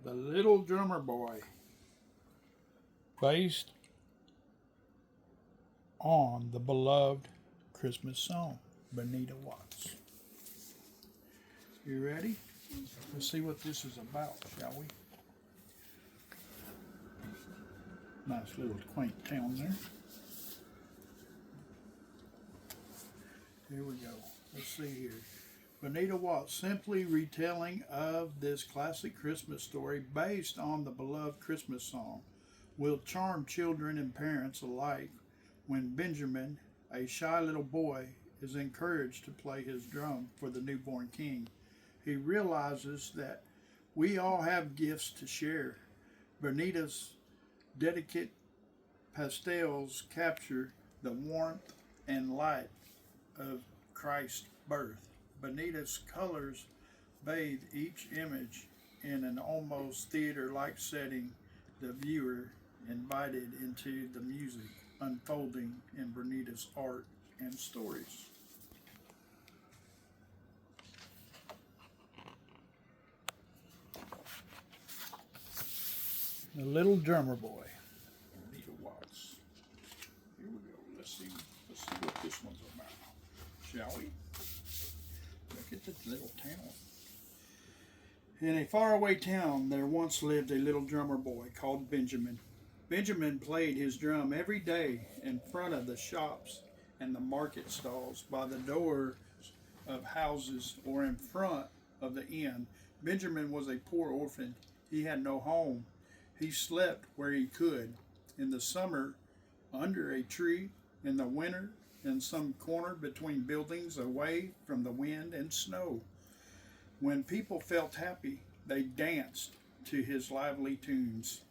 The Little Drummer Boy, based on the beloved Christmas song, Bonita Watts. You ready? Let's see what this is about, shall we? Nice little quaint town there. Here we go. Let's see here. Bonita Watts, simply retelling of this classic Christmas story based on the beloved Christmas song, will charm children and parents alike when Benjamin, a shy little boy, is encouraged to play his drum for the newborn king. He realizes that we all have gifts to share. Bonita's delicate pastels capture the warmth and light of Christ's birth. Bonita's colors bathe each image in an almost theater-like setting, the viewer invited into the music unfolding in Bonita's art and stories. The Little Drummer Boy, Bonita Watts. Here we go. Let's see what this one's about, shall we? Look at this little town. In a faraway town, there once lived a little drummer boy called Benjamin. Benjamin played his drum every day in front of the shops and the market stalls, by the doors of houses, or in front of the inn. Benjamin was a poor orphan. He had no home. He slept where he could. In the summer, under a tree. In the winter, in some corner between buildings, away from the wind and snow. When people felt happy, they danced to his lively tunes.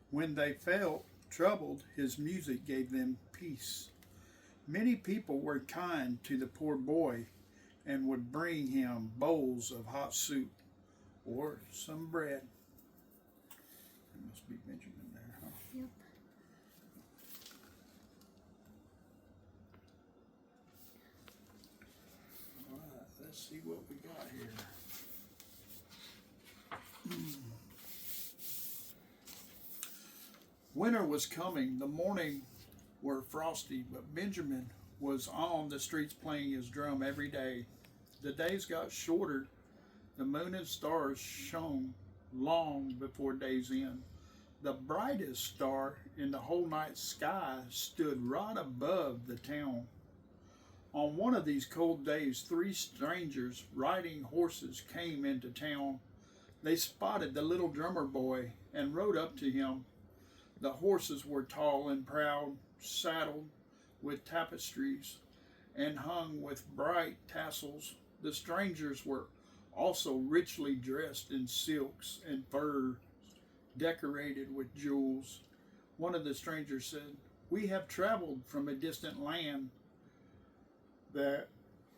When they felt troubled, his music gave them peace. Many people were kind to the poor boy and would bring him bowls of hot soup or some bread. It must be Benjamin there, huh? Yep. All right, let's see what we got here. Winter was coming. The mornings were frosty, but Benjamin was on the streets playing his drum every day. The days got shorter. The moon and stars shone long before day's end. The brightest star in the whole night sky stood right above the town. On one of these cold days, three strangers riding horses came into town. They spotted the little drummer boy and rode up to him. The horses were tall and proud, saddled with tapestries and hung with bright tassels. The strangers were also richly dressed in silks and furs, decorated with jewels. One of the strangers said, "We have traveled from a distant land. The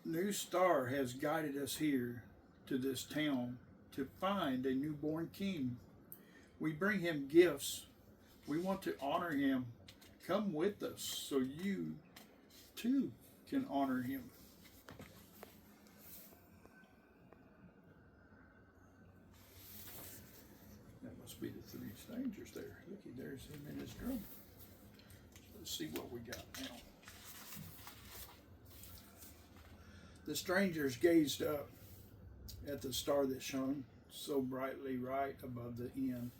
new star has guided us here to this town to find a newborn king. We bring him gifts. We want to honor him. Come with us so you too can honor him." That must be the three strangers there. Looky, there's him in his drum. Let's see what we got now. The strangers gazed up at the star that shone so brightly right above the inn.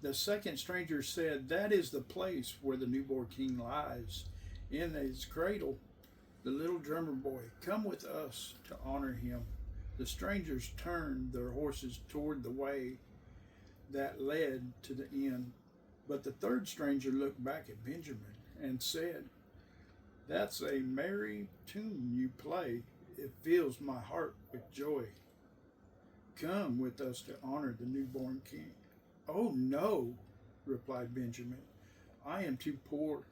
The second stranger said, "That is the place where the newborn king lies, in his cradle, the little drummer boy. Come with us to honor him." The strangers turned their horses toward the way that led to the inn. But the third stranger looked back at Benjamin and said, "That's a merry tune you play. It fills my heart with joy. Come with us to honor the newborn king." "Oh no," replied Benjamin. "I am too poor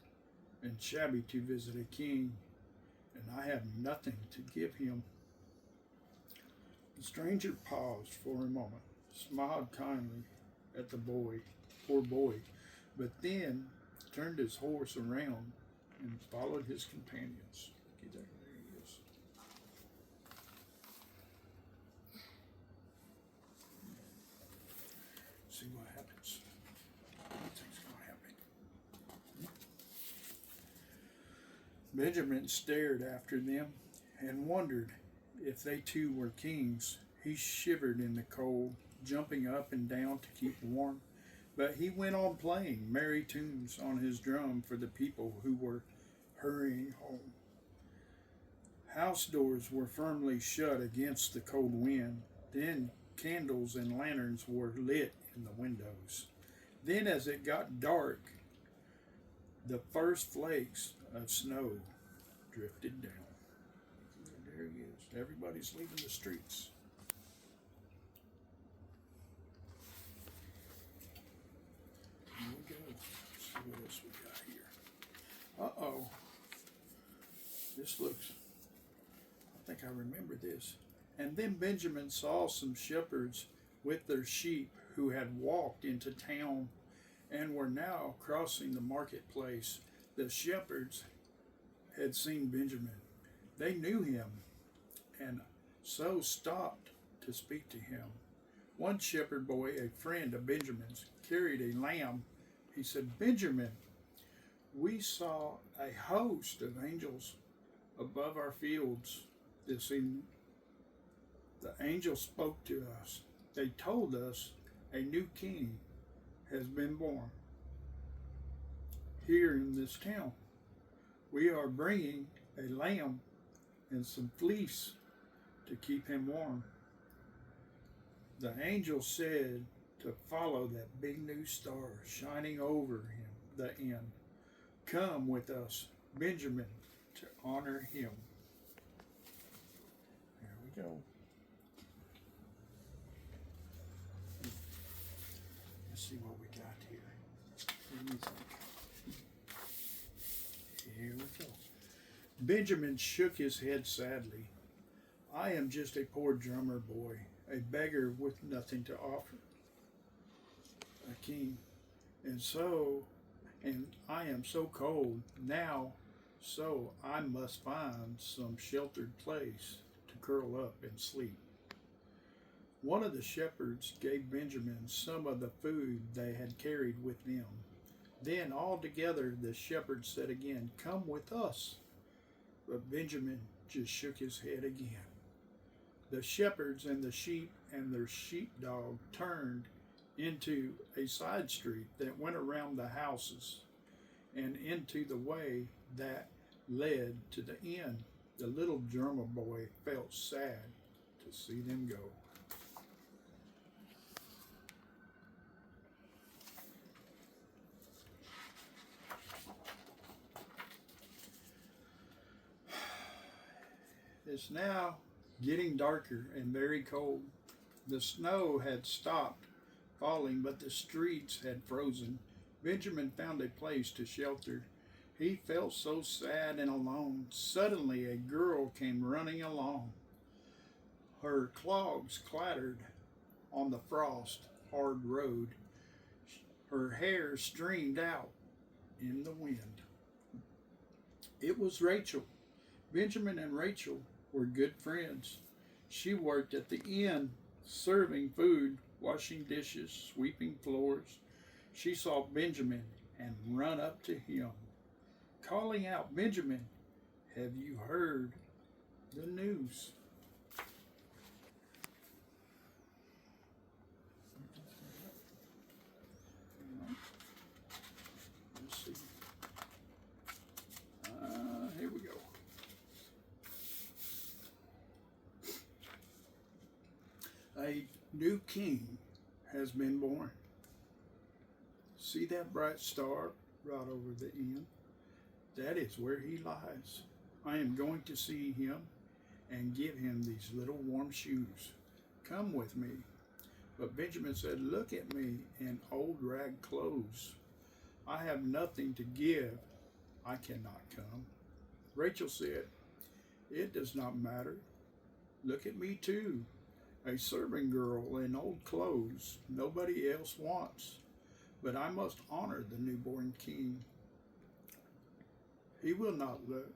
and shabby to visit a king, and I have nothing to give him." The stranger paused for a moment, smiled kindly at the poor boy, but then turned his horse around and followed his companions. There he is. See what happens. What do you think's going to happen? Benjamin stared after them and wondered if they too were kings. He shivered in the cold, jumping up and down to keep warm, but he went on playing merry tunes on his drum for the people who were hurrying home. House doors were firmly shut against the cold wind. Then candles and lanterns were lit in the windows. Then, as it got dark, the first flakes of snow drifted down. There he is. Everybody's leaving the streets. Here we go. Let's see what else we got here. Uh-oh. This looks, I think I remember this. And then Benjamin saw some shepherds with their sheep who had walked into town and were now crossing the marketplace. The shepherds had seen Benjamin. They knew him and so stopped to speak to him. One shepherd boy, a friend of Benjamin's, carried a lamb. He said, "Benjamin, we saw a host of angels above our fields this evening. The angels spoke to us. They told us a new king has been born here in this town. We are bringing a lamb and some fleece to keep him warm." The angel said to follow that big new star shining over him, the end. Come with us, Benjamin, to honor him. There we go. Let's see what we got here. What do you think? Here we go. Benjamin shook his head sadly. "I am just a poor drummer boy, a beggar with nothing to offer a king. And I am so cold now, so I must find some sheltered place to curl up and sleep." One of the shepherds gave Benjamin some of the food they had carried with them. Then all together the shepherds said again, "Come with us." But Benjamin just shook his head again. The shepherds and the sheep and their sheepdog turned into a side street that went around the houses and into the way that led to the inn. The little drummer boy felt sad to see them go. It's now getting darker and very cold. The snow had stopped falling, but the streets had frozen. Benjamin found a place to shelter. He felt so sad and alone. Suddenly a girl came running along. Her clogs clattered on the frost-hard road. Her hair streamed out in the wind. It was Rachel. Benjamin and Rachel were good friends. She worked at the inn, serving food, washing dishes, sweeping floors. She saw Benjamin and ran up to him, calling out, "Benjamin, have you heard the news?" Let's see. Here we go. A new king has been born. See that bright star right over the inn? That is where he lies. I am going to see him and give him these little warm shoes. Come with me. But Benjamin said, "Look at me in old rag clothes. I have nothing to give. I cannot come." Rachel said, "It does not matter. Look at me too. A serving girl in old clothes nobody else wants. But I must honor the newborn king. He will not look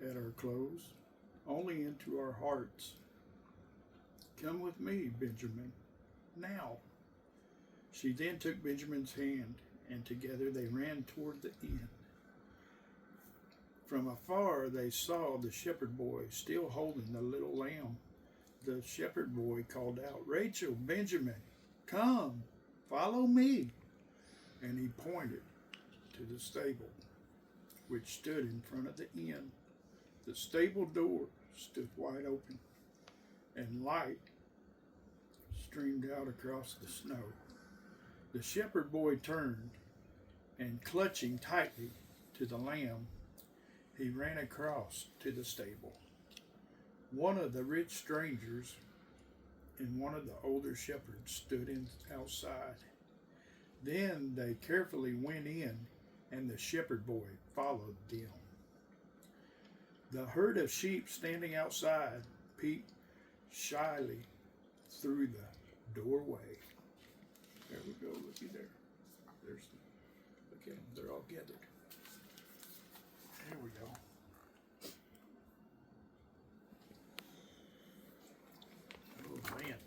at our clothes, only into our hearts. Come with me, Benjamin, now." She then took Benjamin's hand, and together they ran toward the inn. From afar they saw the shepherd boy still holding the little lamb. The shepherd boy called out, "Rachel, Benjamin, come, follow me." And he pointed to the stable, which stood in front of the inn. The stable door stood wide open, and light streamed out across the snow. The shepherd boy turned, and clutching tightly to the lamb, he ran across to the stable. One of the rich strangers and one of the older shepherds stood outside. Then they carefully went in, and the shepherd boy followed them. The herd of sheep standing outside peeped shyly through the doorway. There we go, looky there. Look at them, they're all gathered. There we go. Oh man.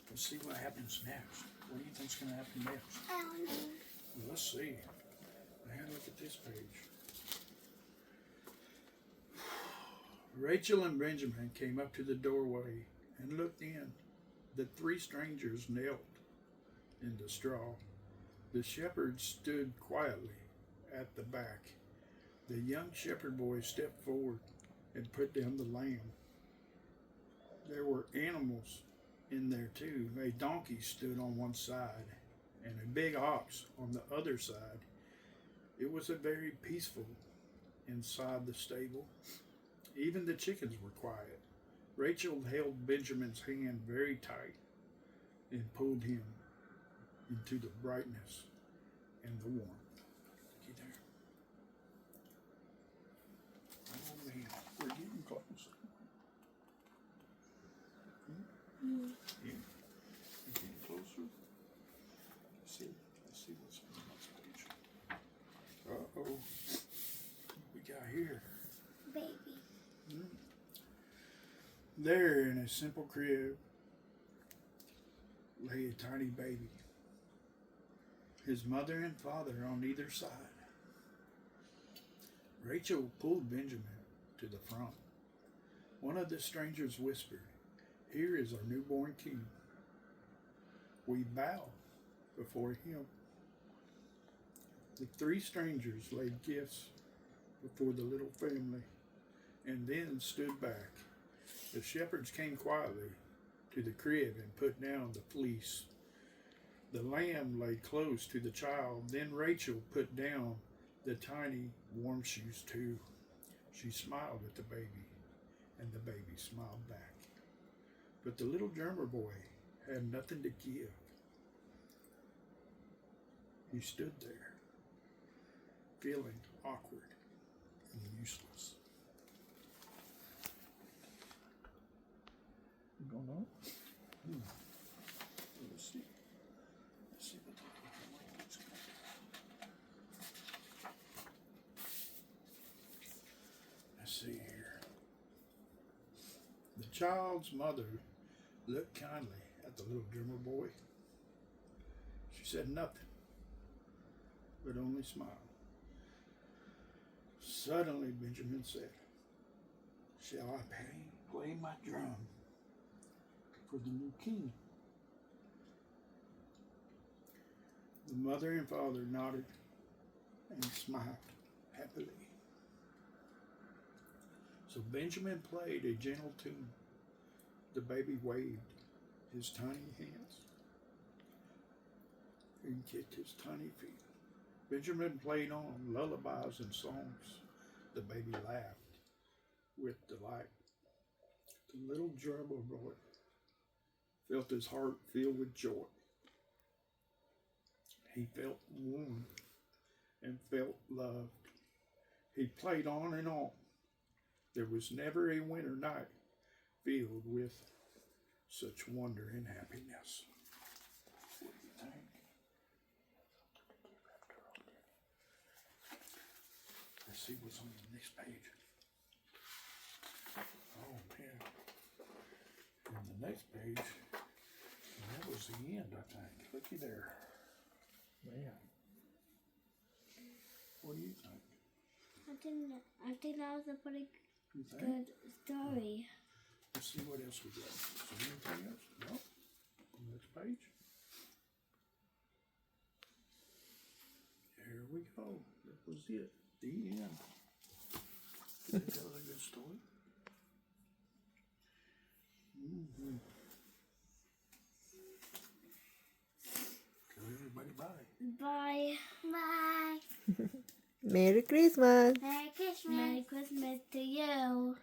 Let's see what happens next. What do you think's going to happen next? I don't know. Well, let's see. Now look at this page. Rachel and Benjamin came up to the doorway and looked in. The three strangers knelt in the straw. The shepherds stood quietly at the back. The young shepherd boy stepped forward and put down the lamb. There were animals in there too. A donkey stood on one side and a big ox on the other side. It was a very peaceful inside the stable. Even the chickens were quiet. Rachel held Benjamin's hand very tight and pulled him into the brightness and the warmth. Looky there. Oh man, we're getting close. Yeah, we're getting closer. Let's see what's on the next page. Uh-oh. What we got here? Baby. There in a simple crib lay a tiny baby. His mother and father on either side. Rachel pulled Benjamin to the front. One of the strangers whispered, "Here is our newborn king." We bow before him. The three strangers laid gifts before the little family and then stood back. The shepherds came quietly to the crib and put down the fleece. The lamb lay close to the child. Then Rachel put down the tiny warm shoes too. She smiled at the baby, and the baby smiled back. But the little drummer boy had nothing to give. He stood there, feeling awkward and useless. You going on? Let's see. Let's see what the looks like. Let's see here. The child's mother looked kindly at the little drummer boy. She said nothing, but only smiled. Suddenly Benjamin said, "Shall I play my drum for the new king?" The mother and father nodded and smiled happily. So Benjamin played a gentle tune. The baby waved his tiny hands and kicked his tiny feet. Benjamin played on lullabies and songs. The baby laughed with delight. The little drummer boy felt his heart filled with joy. He felt warm and felt loved. He played on and on. There was never a winter night filled with such wonder and happiness. What do you think? Let's see what's on the next page. Oh man. On the next page, that was the end, I think. Looky there. Man. What do you think? I think that was a pretty You think? good story. Let's see what else we got. Is there anything else? No. Next page. There we go. That was it. The end. That was a good story. Mm-hmm. Tell everybody bye. Bye. Bye. Merry Christmas. Merry Christmas. Merry Christmas to you.